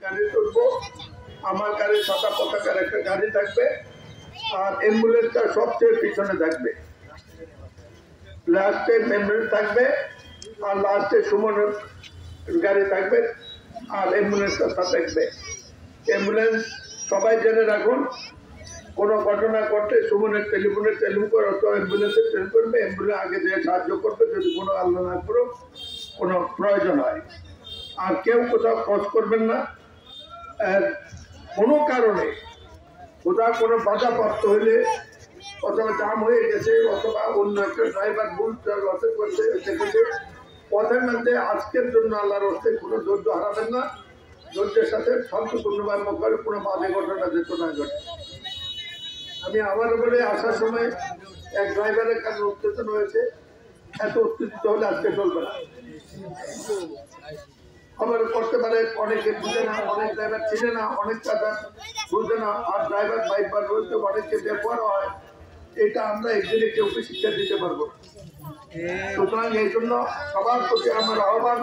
গাড়ি তুলবো, আমার গাড়ির সাদা পতাকার একটা গাড়ি থাকবে, আর অ্যাম্বুলেন্সটা সবচেয়ে পিছনে থাকবে, লাস্টে অ্যাম্বুলেন্স থাকবে, আর লাস্টে সুমনের গাড়ি থাকবে, আর অ্যাম্বুলেন্সটা থাকবে। অ্যাম্বুলেন্স সবাই জেনে রাখুন, কোনো ঘটনা ঘটলে সুমনের টেলিফোনে টেলিফোন করে অথবা অ্যাম্বুলেন্সে টেলিফোন করবে, অ্যাম্বুলেন্স আগে যেয়ে সাহায্য করবে যদি কোনো আল্লাহ না করো কোনো প্রয়োজন হয়। আর কেউ কোথাও খোঁজ করবেন না, কোনো কারণে কোথাও কোনো বাধাপ্রাপ্ত হইলে অথবা জাম হয়ে গেছে অথবা অন্য একটা ড্রাইভার ভুল করতে দেখেছে, পথের মধ্যে আজকের জন্য আল্লাহর হস্তে কোনো ধৈর্য হারাবেন না, ধৈর্যের সাথে শান্তপূর্ণভাবে করে কোনো বাজে ঘটনা যেত না ঘটে। আমি আমার বলে আসার সময় এক ড্রাইভারের কারণে উত্তেজন হয়েছে, এত উত্তেজিত হলে আজকে চলবে না। খবর করতে পারে অনেকে বুঝে না, অনেক ড্রাইভার চিনে না, অনেক ড্রাইভার বুঝে না, আর ড্রাইভার বাইকবার বলতে অনেককে ব্যবহার হয়, এটা আমরা একদিনে কেউকে শিক্ষা দিতে পারবো না। সুতরাং এই জন্য সবার প্রতি আমার আহ্বান,